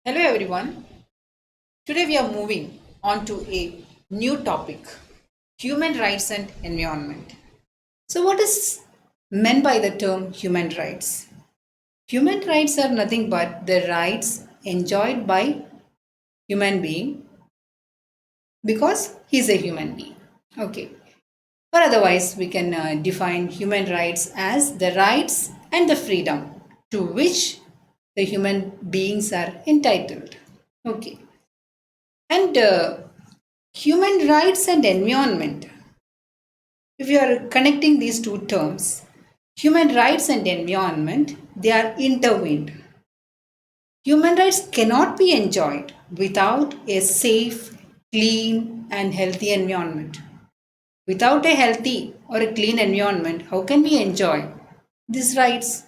Hello everyone. Today we are moving on to a new topic, human rights and environment. So what is meant by the term human rights? Human rights are nothing but the rights enjoyed by human being because he's a human being. Okay. Or otherwise we can define human rights as the rights and the freedom to which the human beings are entitled. Okay. And human rights and environment, if you are connecting these two terms, human rights and environment, they are intertwined. Human rights cannot be enjoyed without a safe, clean, and healthy environment. Without a healthy or a clean environment, how can we enjoy these rights?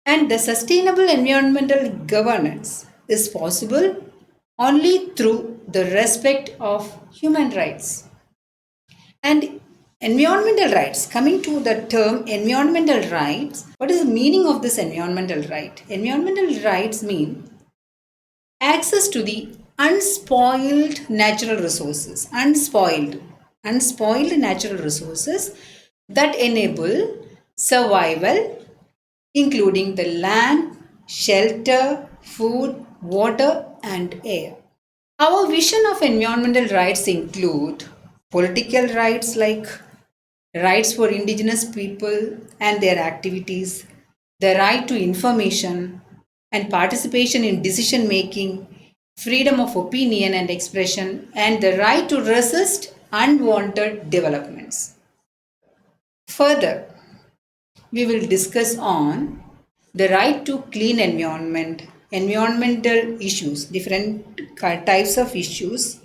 And the sustainable environmental governance is possible only through the respect of human rights. And environmental rights, coming to the term environmental rights, what is the meaning of this environmental right? Environmental rights mean access to the unspoiled natural resources, unspoiled natural resources that enable survival, including the land, shelter, food, water, and air. Our vision of environmental rights include political rights like rights for indigenous people and their activities, the right to information and participation in decision making, freedom of opinion and expression, and the right to resist unwanted developments. Further, we will discuss on the right to clean environment, environmental issues, different types of issues,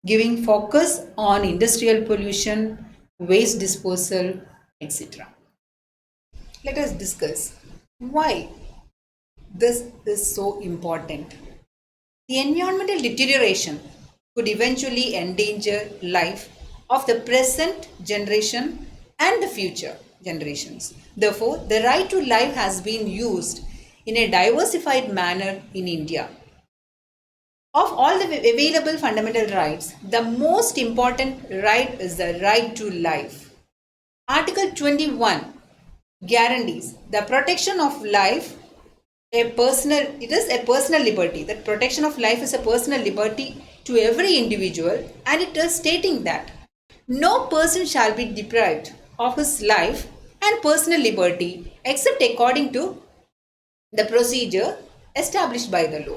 giving focus on industrial pollution, waste disposal, etc. Let us discuss why this is so important. The environmental deterioration could eventually endanger life of the present generation and the future generations. Therefore, the right to life has been used in a diversified manner in India. Of all the available fundamental rights, the most important right is the right to life. Article 21 guarantees the protection of life, it is a personal liberty. That protection of life is a personal liberty to every individual, and it is stating that no person shall be deprived of his life and personal liberty except according to the procedure established by the law.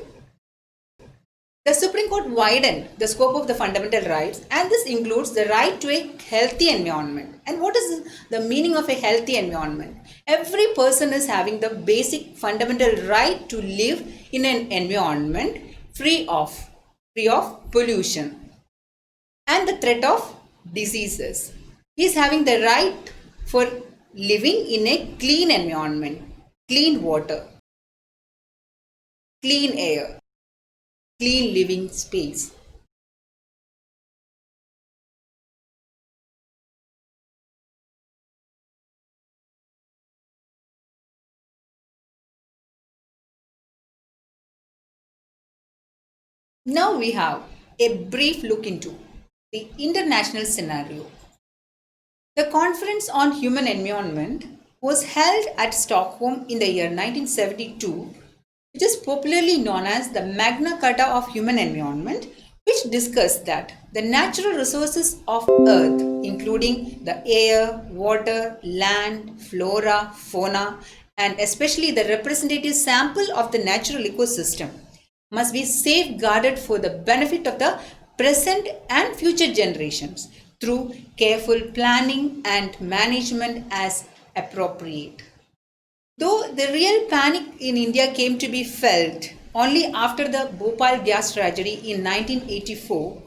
The Supreme Court widened the scope of the fundamental rights, and this includes the right to a healthy environment. And what is the meaning of a healthy environment? Every person is having the basic fundamental right to live in an environment free of pollution and the threat of diseases. He is having the right for living in a clean environment, clean water, clean air, clean living space. Now we have a brief look into the international scenario. The Conference on Human Environment was held at Stockholm in the year 1972, which is popularly known as the Magna Carta of Human Environment, which discussed that the natural resources of Earth, including the air, water, land, flora, fauna, and especially the representative sample of the natural ecosystem, must be safeguarded for the benefit of the present and future generations through careful planning and management as appropriate. Though the real panic in India came to be felt only after the Bhopal gas tragedy in 1984,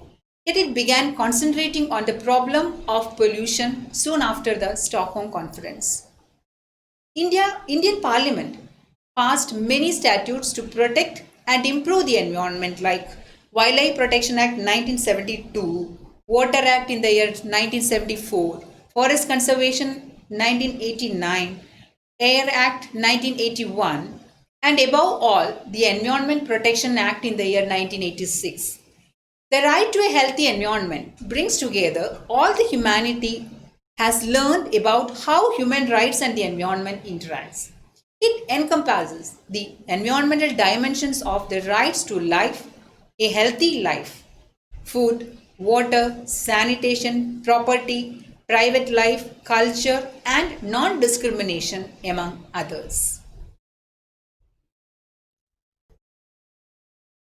yet it began concentrating on the problem of pollution soon after the Stockholm Conference. Indian Parliament passed many statutes to protect and improve the environment like Wildlife Protection Act 1972, Water Act in the year 1974, Forest Conservation 1989, Air Act 1981, and above all, the Environment Protection Act in the year 1986. The right to a healthy environment brings together all the humanity has learned about how human rights and the environment interacts. It encompasses the environmental dimensions of the rights to life, a healthy life, food, water, sanitation, property, private life, culture, and non discrimination, among others.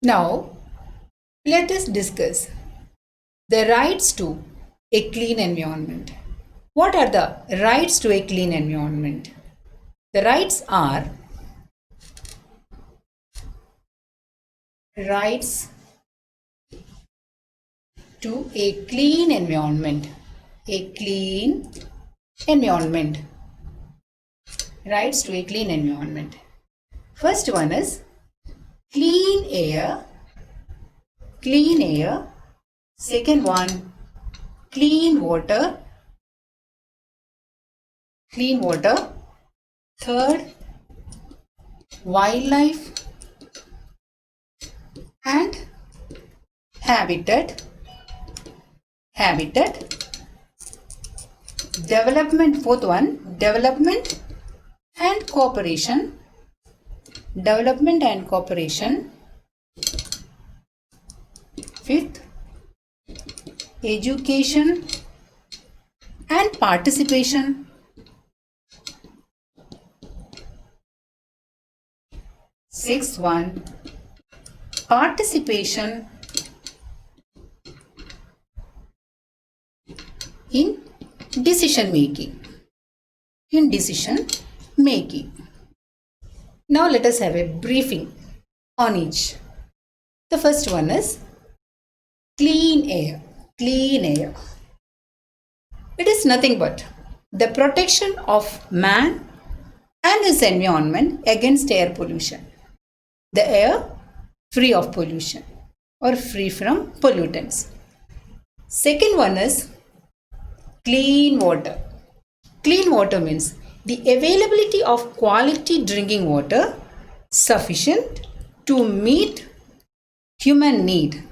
Now, let us discuss the rights to a clean environment. What are the rights to a clean environment? The rights are rights to a clean environment. A clean environment. Rights to a clean environment. First one is clean air. Clean air. Second one, clean water. Clean water. Third, wildlife and habitat. Development. Fourth one, development and cooperation. Development and cooperation. Fifth, education and participation. Sixth one, participation in decision making. Now let us have a briefing on each. The first one is clean air. It is nothing but the protection of man and his environment against air pollution. The air free of pollution or free from pollutants. Second one is clean water. Clean water means the availability of quality drinking water sufficient to meet human need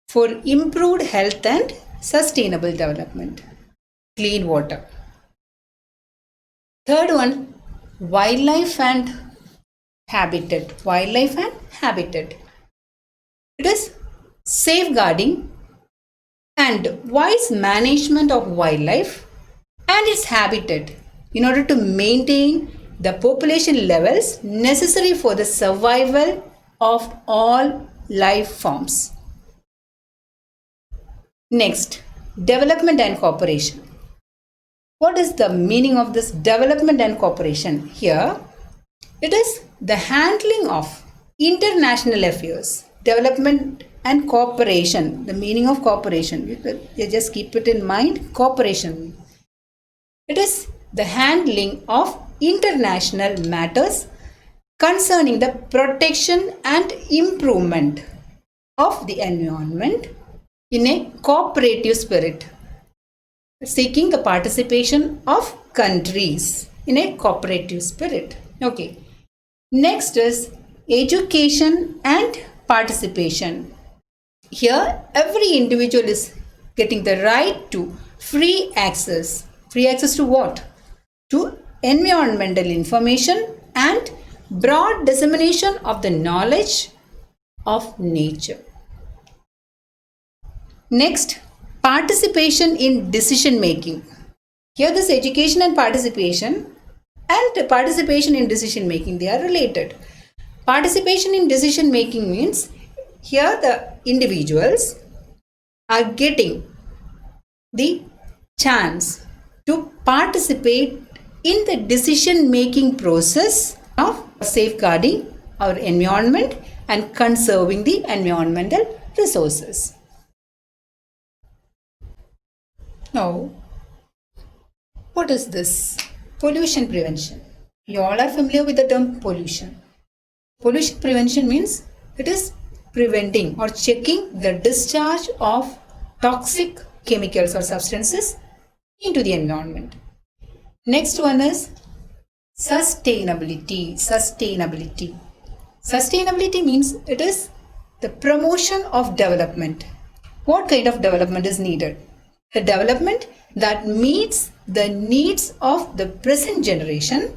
for improved health and sustainable development. Clean water. Third one, wildlife and habitat. It is safeguarding and wise management of wildlife and its habitat in order to maintain the population levels necessary for the survival of all life forms. Next, development and cooperation. What is the meaning of this development and cooperation? Here, it is the handling of international affairs, development and cooperation. The meaning of cooperation, you just keep it in mind, cooperation. It is the handling of international matters concerning the protection and improvement of the environment in a cooperative spirit, seeking the participation of countries in a cooperative spirit. Okay. Next is education and participation. Here, every individual is getting the right to free access. Free access to what? To environmental information and broad dissemination of the knowledge of nature. Next, participation in decision making. Here, this education and participation in decision making, they are related. Participation in decision making means here the individuals are getting the chance to participate in the decision making process of safeguarding our environment and conserving the environmental resources. Now, what is this? Pollution prevention. You all are familiar with the term pollution. Pollution prevention means it is preventing or checking the discharge of toxic chemicals or substances into the environment. Next one is Sustainability. Sustainability. Sustainability means it is the promotion of development. What kind of development is needed? The development that meets the needs of the present generation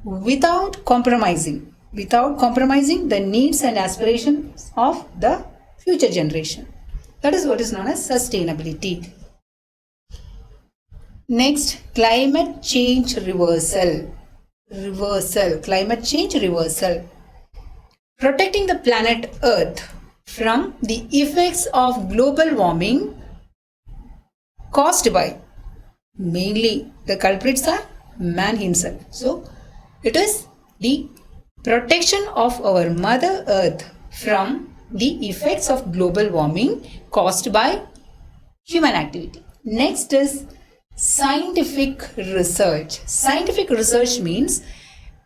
without compromising the needs and aspirations of the future generation. That is what is known as sustainability. Next, climate change reversal. Climate change reversal. Protecting the planet Earth from the effects of global warming caused by, mainly the culprits are man himself. So, it is the protection of our Mother Earth from the effects of global warming caused by human activity. Next is scientific research. Scientific research means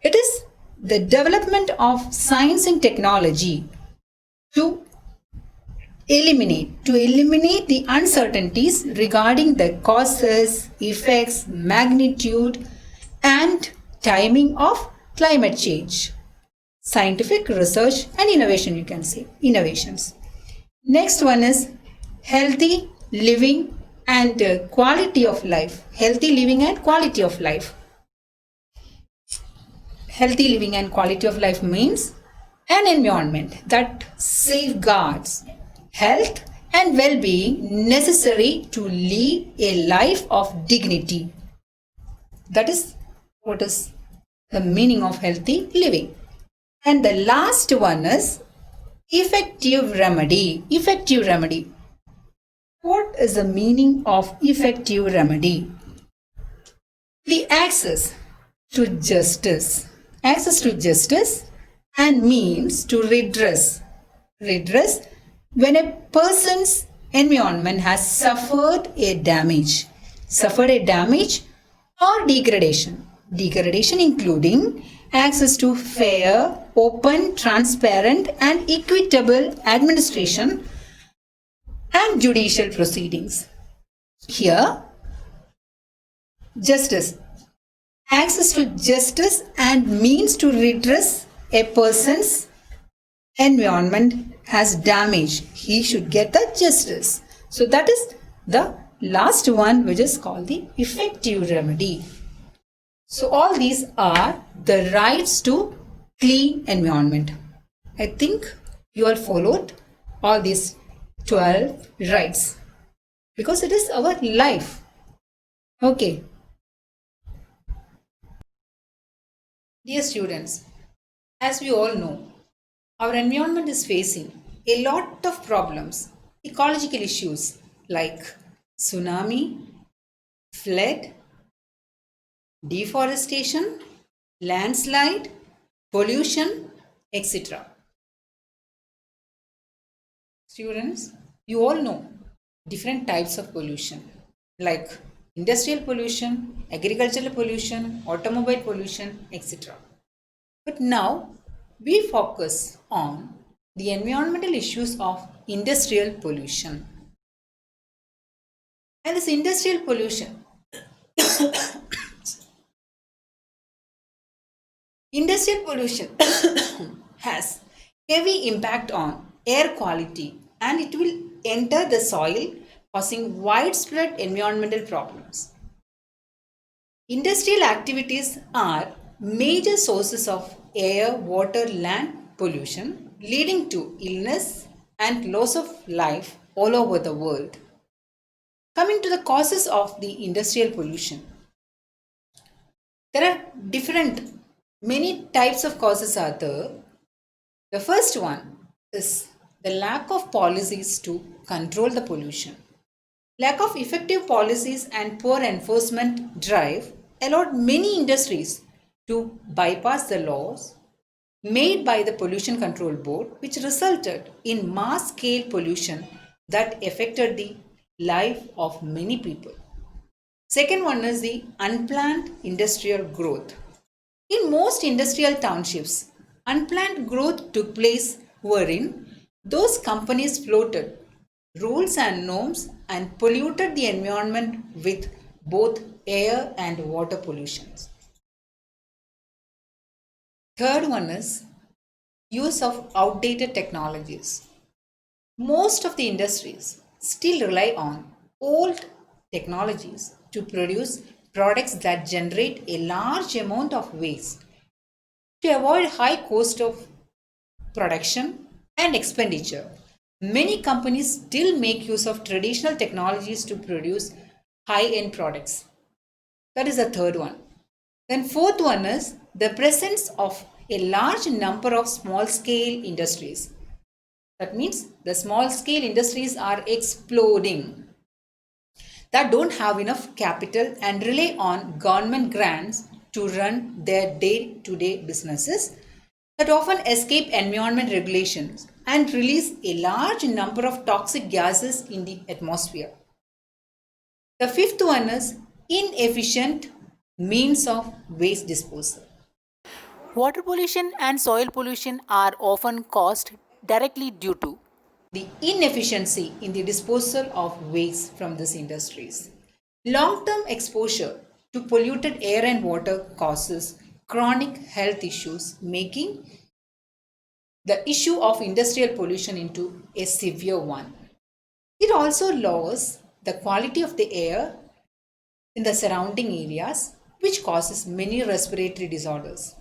it is the development of science and technology to eliminate the uncertainties regarding the causes, effects, magnitude, and timing of climate change. Scientific research and innovation, you can say, innovations. Next one is healthy living and quality of life. Healthy living and quality of life. Healthy living and quality of life means an environment that safeguards health and well-being necessary to lead a life of dignity. That is what is the meaning of healthy living. And the last one is effective remedy. Effective remedy. What is the meaning of effective remedy? The access to justice. Access to justice and means to redress. Redress when a person's environment has suffered a damage or degradation including access to fair, open, transparent and equitable administration and judicial proceedings. Here, justice. Access to justice and means to redress a person's environment has damage. He should get the justice. So that is the last one, which is called the effective remedy. So all these are the rights to clean environment. I think you all followed all these 12 rights because it is our life. Okay. Dear students, as we all know, our environment is facing a lot of problems, ecological issues like tsunami, flood, deforestation, landslide, pollution, etc. Students, you all know different types of pollution like industrial pollution, agricultural pollution, automobile pollution, etc. But now we focus on the environmental issues of industrial pollution. And this industrial pollution, industrial pollution has heavy impact on air quality and it will enter the soil causing widespread environmental problems. Industrial activities are major sources of air, water, land pollution, leading to illness and loss of life all over the world. Coming to the causes of the industrial pollution, there are many types of causes are there. The first one is the lack of policies to control the pollution. Lack of effective policies and poor enforcement drive allowed many industries to bypass the laws made by the Pollution Control Board, which resulted in mass scale pollution that affected the life of many people. Second one is the unplanned industrial growth. In most industrial townships, unplanned growth took place wherein those companies floated rules and norms and polluted the environment with both air and water pollutions. Third one is use of outdated technologies. Most of the industries still rely on old technologies to produce products that generate a large amount of waste. To avoid high cost of production and expenditure, many companies still make use of traditional technologies to produce high-end products. That is the third one. Then fourth one is the presence of a large number of small scale industries. That means the small scale industries are exploding that don't have enough capital and rely on government grants to run their day to day businesses that often escape environment regulations and release a large number of toxic gases in the atmosphere. The fifth one is inefficient means of waste disposal. Water pollution and soil pollution are often caused directly due to the inefficiency in the disposal of waste from these industries. Long term exposure to polluted air and water causes chronic health issues, making the issue of industrial pollution into a severe one. It also lowers the quality of the air in the surrounding areas, which causes many respiratory disorders.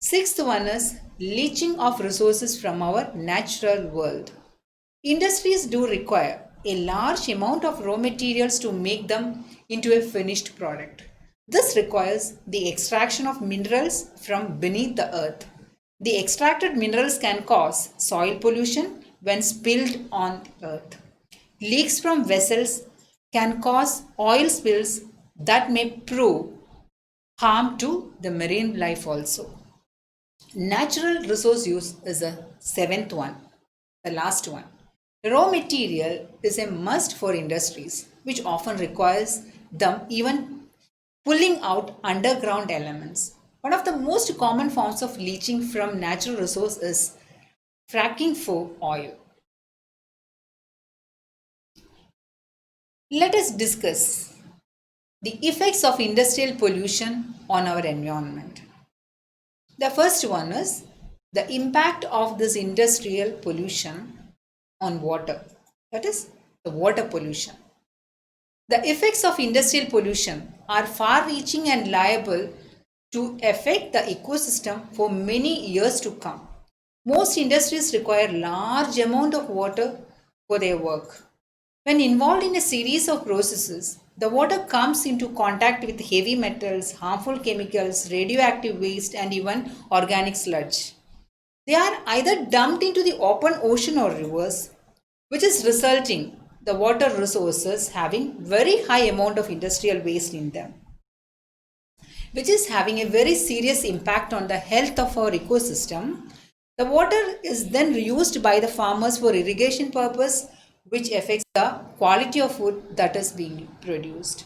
Sixth one is leaching of resources from our natural world. Industries do require a large amount of raw materials to make them into a finished product. This requires the extraction of minerals from beneath the earth. The extracted minerals can cause soil pollution when spilled on earth. Leaks from vessels can cause oil spills that may prove harm to the marine life also. Natural resource use is the seventh one, the last one. Raw material is a must for industries, which often requires them even pulling out underground elements. One of the most common forms of leaching from natural resource is fracking for oil. Let us discuss the effects of industrial pollution on our environment. The first one is the impact of this industrial pollution on water. That is the water pollution. The effects of industrial pollution are far reaching and liable to affect the ecosystem for many years to come. Most industries require large amount of water for their work. When involved in a series of processes, the water comes into contact with heavy metals, harmful chemicals, radioactive waste, and even organic sludge. They are either dumped into the open ocean or rivers, which is resulting the water resources having very high amount of industrial waste in them, which is having a very serious impact on the health of our ecosystem. The water is then reused by the farmers for irrigation purpose, which affects the quality of food that is being produced.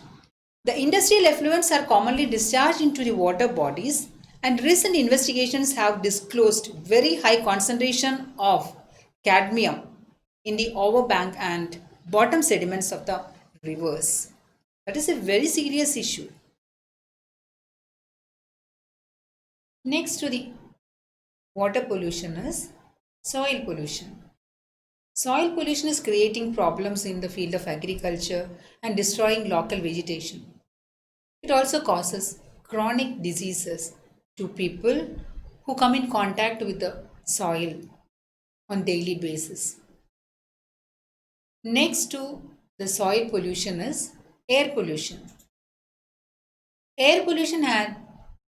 The industrial effluents are commonly discharged into the water bodies, and recent investigations have disclosed very high concentration of cadmium in the overbank and bottom sediments of the rivers. That is a very serious issue. Next to the water pollution is soil pollution. Soil pollution is creating problems in the field of agriculture and destroying local vegetation. It also causes chronic diseases to people who come in contact with the soil on daily basis. Next to the soil pollution is air pollution. Air pollution had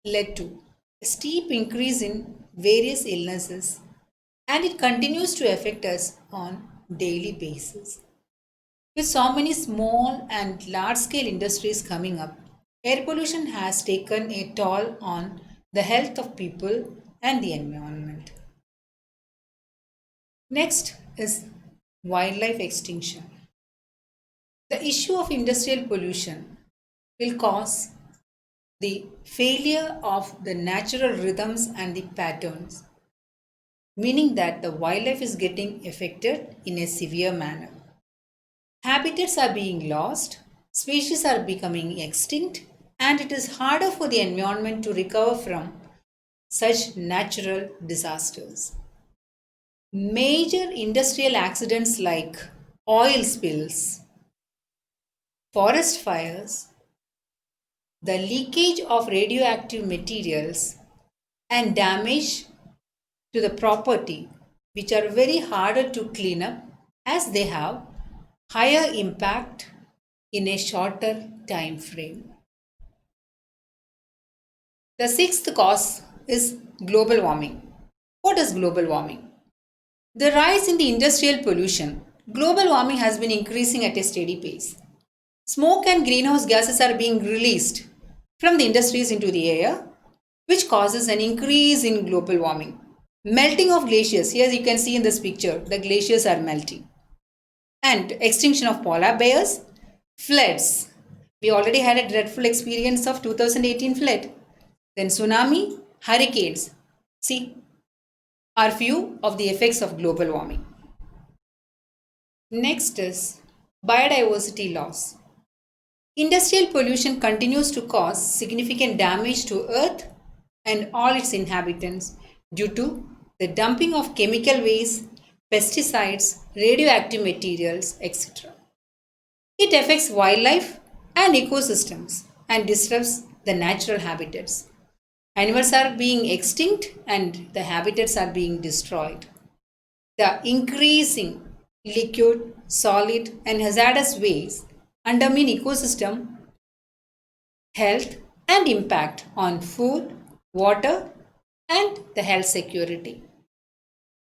led to a steep increase in various illnesses and it continues to affect us on daily basis. With so many small and large scale industries coming up, air pollution has taken a toll on the health of people and the environment. Next is wildlife extinction. The issue of industrial pollution will cause the failure of the natural rhythms and the patterns, meaning that the wildlife is getting affected in a severe manner. Habitats are being lost, species are becoming extinct, and it is harder for the environment to recover from such natural disasters. Major industrial accidents like oil spills, forest fires, the leakage of radioactive materials, and damage to the property, which are very harder to clean up as they have higher impact in a shorter time frame. The sixth cause is global warming. What is global warming? The rise in the industrial pollution. Global warming has been increasing at a steady pace. Smoke and greenhouse gases are being released from the industries into the air, which causes an increase in global warming. Melting of glaciers. Here you can see in this picture, the glaciers are melting. And extinction of polar bears, floods. We already had a dreadful experience of 2018 flood. Then tsunami, hurricanes. See, are few of the effects of global warming. Next is biodiversity loss. Industrial pollution continues to cause significant damage to Earth and all its inhabitants due to the dumping of chemical waste, pesticides, radioactive materials, etc. It affects wildlife and ecosystems and disrupts the natural habitats. Animals are being extinct and the habitats are being destroyed. The increasing liquid, solid, and hazardous waste undermine ecosystem health and impact on food, water, and the health security.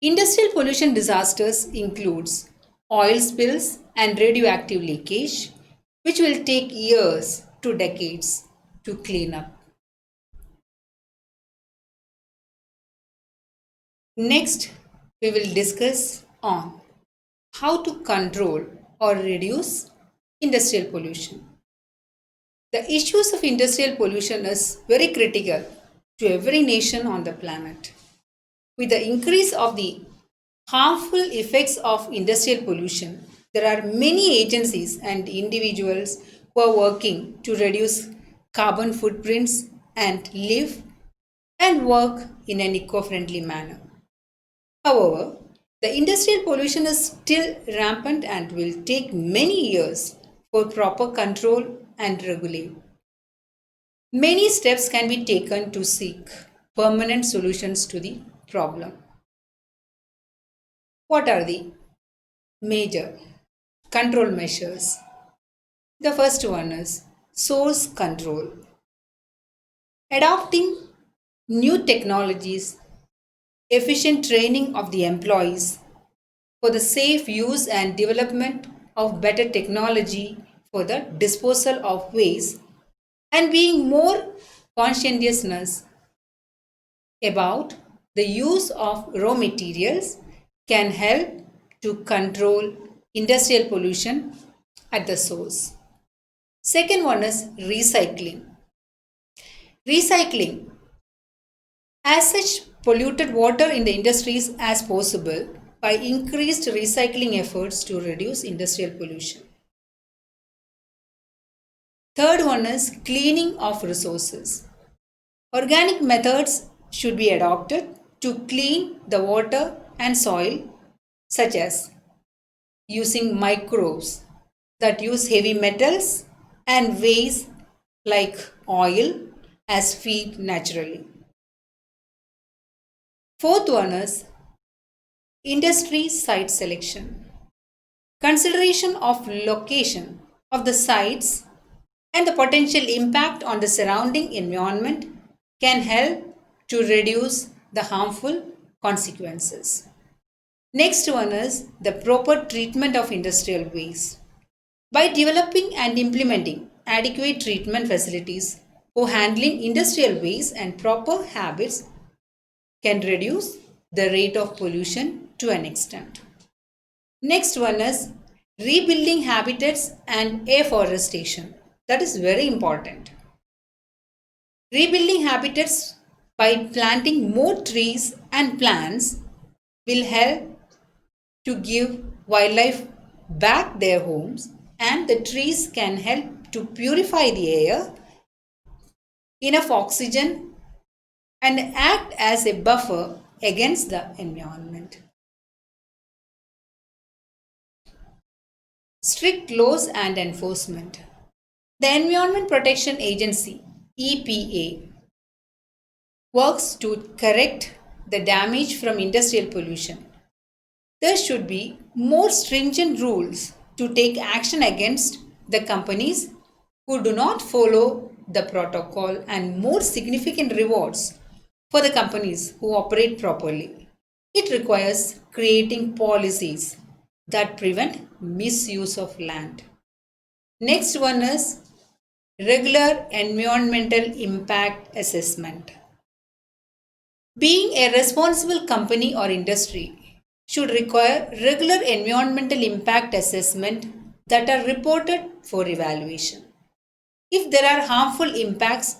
Industrial pollution disasters includes oil spills and radioactive leakage, which will take years to decades to clean up. Next, we will discuss on how to control or reduce industrial pollution. The issues of industrial pollution is very critical to every nation on the planet. With the increase of the harmful effects of industrial pollution, there are many agencies and individuals who are working to reduce carbon footprints and live and work in an eco-friendly manner. However, the industrial pollution is still rampant and will take many years for proper control and regulation. Many steps can be taken to seek permanent solutions to the problem. What are the major control measures? The first one is source control. Adopting new technologies, efficient training of the employees for the safe use and development of better technology for the disposal of waste, and being more conscientiousness about the use of raw materials can help to control industrial pollution at the source. Second one is recycling. Recycling as such polluted water in the industries as possible by increased recycling efforts to reduce industrial pollution. Third one is cleaning of resources. Organic methods should be adopted to clean the water and soil, such as using microbes that use heavy metals and waste like oil as feed naturally. Fourth one is industry site selection. Consideration of location of the sites and the potential impact on the surrounding environment can help to reduce the harmful consequences. Next one is the proper treatment of industrial waste. By developing and implementing adequate treatment facilities for handling industrial waste and proper habits can reduce the rate of pollution to an extent. Next one is rebuilding habitats and afforestation. That is very important. Rebuilding habitats by planting more trees and plants will help to give wildlife back their homes, and the trees can help to purify the air, enough oxygen, and act as a buffer against the environment. Strict laws and enforcement. The Environment Protection Agency EPA works to correct the damage from industrial pollution. There should be more stringent rules to take action against the companies who do not follow the protocol and more significant rewards for the companies who operate properly. It requires creating policies that prevent misuse of land. Next one is regular environmental impact assessment. Being a responsible company or industry should require regular environmental impact assessment that are reported for evaluation. If there are harmful impacts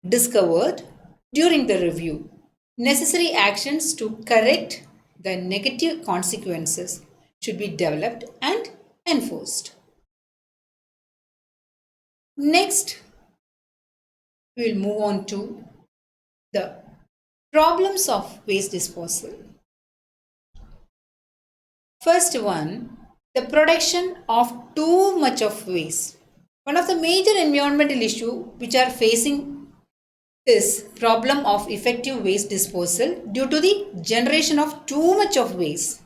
discovered during the review, necessary actions to correct the negative consequences should be developed and enforced. Next, we will move on to the problems of waste disposal. First one, the production of too much of waste. One of the major environmental issues which are facing is problem of effective waste disposal due to the generation of too much of waste.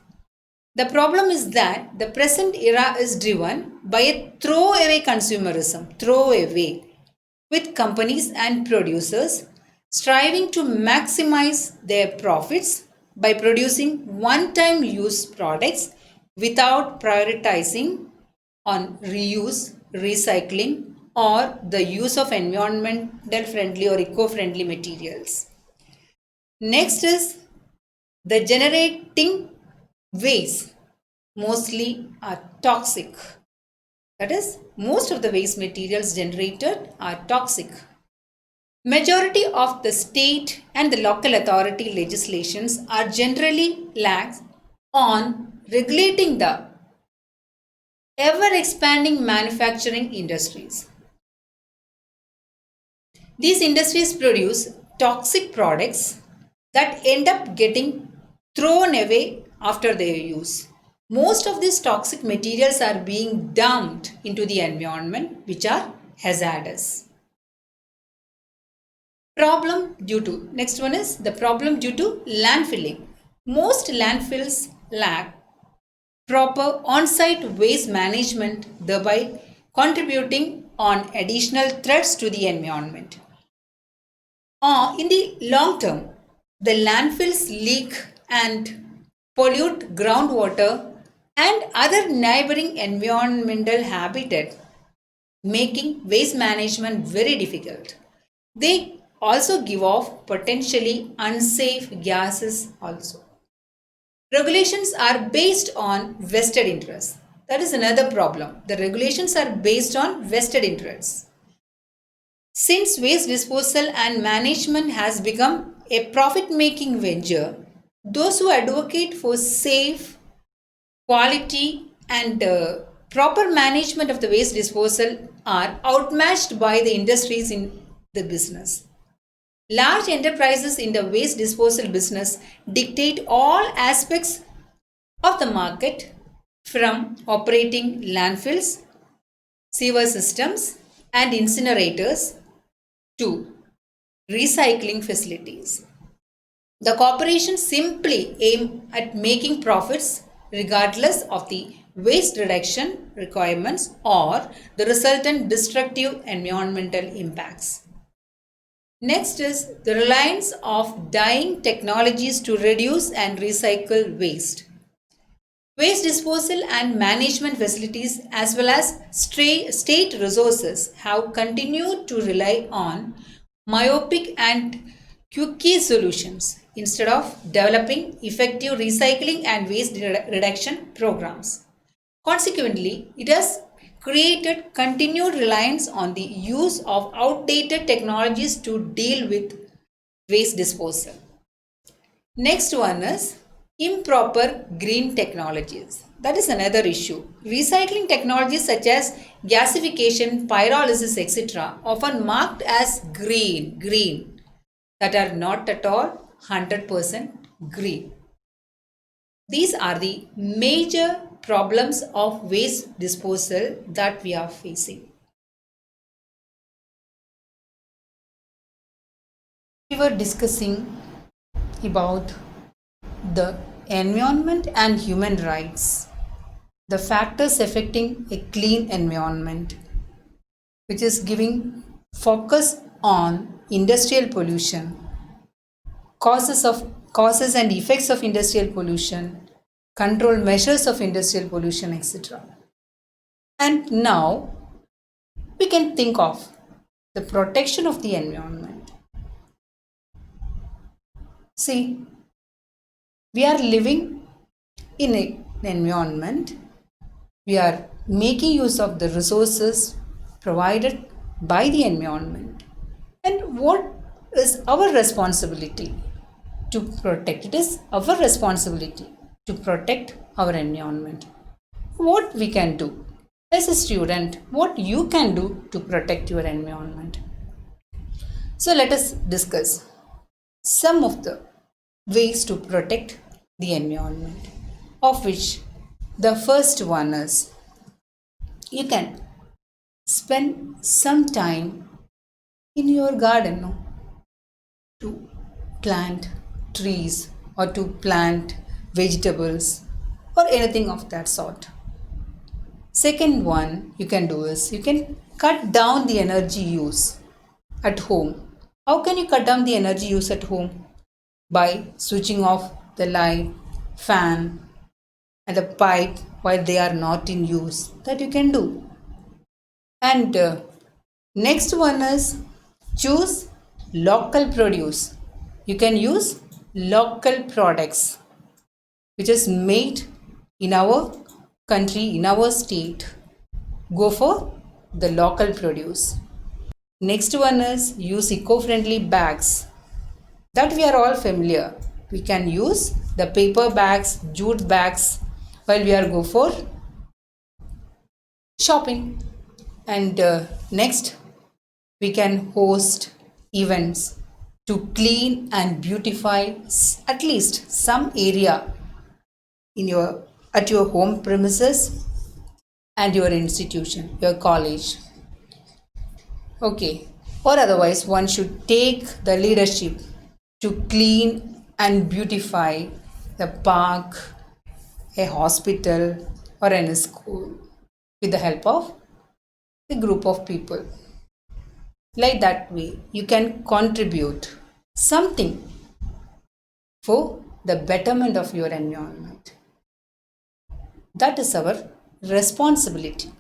The problem is that the present era is driven by a throwaway consumerism, throwaway, with companies and producers striving to maximize their profits by producing one-time use products without prioritizing on reuse, recycling, or the use of environmental friendly or eco-friendly materials. Next is the generating waste mostly are toxic. That is, most of the waste materials generated are toxic. Majority of the state and the local authority legislations are generally lax on regulating the ever expanding manufacturing industries. These industries produce toxic products that end up getting thrown away after their use. Most of these toxic materials are being dumped into the environment, which are hazardous. Next one is the problem due to landfilling. Most landfills lack proper on-site waste management, thereby contributing on additional threats to the environment. In the long term, the landfills leak and pollute groundwater and other neighboring environmental habitat, making waste management very difficult. They also give off potentially unsafe gases also. Regulations are based on vested interests. That is another problem. The regulations are based on vested interests. Since waste disposal and management has become a profit-making venture, those who advocate for safe, quality and proper management of the waste disposal are outmatched by the industries in the business. Large enterprises in the waste disposal business dictate all aspects of the market, from operating landfills, sewer systems and incinerators to recycling facilities. The corporations simply aim at making profits regardless of the waste reduction requirements or the resultant destructive environmental impacts. Next is the reliance of dying technologies to reduce and recycle waste. Waste disposal and management facilities as well as state resources have continued to rely on myopic and quickie solutions instead of developing effective recycling and waste reduction programs. Consequently, it has created continued reliance on the use of outdated technologies to deal with waste disposal. Next one is improper green technologies. That is another issue. Recycling technologies such as gasification, pyrolysis, etc., often marked as green, that are not at all 100% green. These are the major problems of waste disposal that we are facing. We were discussing about the environment and human rights, the factors affecting a clean environment, which is giving focus on industrial pollution, causes and effects of industrial pollution, control measures of industrial pollution, etc. And now we can think of the protection of the environment. See, we are living in an environment, we are making use of the resources provided by the environment. And what is our responsibility to protect? It is our responsibility to protect our environment. What we can do as a student, what you can do to protect your environment. So let us discuss some of the ways to protect the environment, of which the first one is you can spend some time in your garden, no? To plant trees or to plant vegetables or anything of that sort. Second one you can do is you can cut down the energy use at home. How can you cut down the energy use at home? By switching off the light, fan, and the pipe while they are not in use. That you can do. And next one is choose local produce. You can use local products which is made in our country, in our state. Go for the local produce. Next one is use eco-friendly bags. That we are all familiar. We can use the paper bags, jute bags while we are go for shopping. And next, we can host events to clean and beautify at least some area in your at your home premises and your institution, your college. Okay, or otherwise, one should take the leadership to clean and beautify the park, a hospital, or any school with the help of a group of people. Like that way, you can contribute something for the betterment of your environment. That is our responsibility.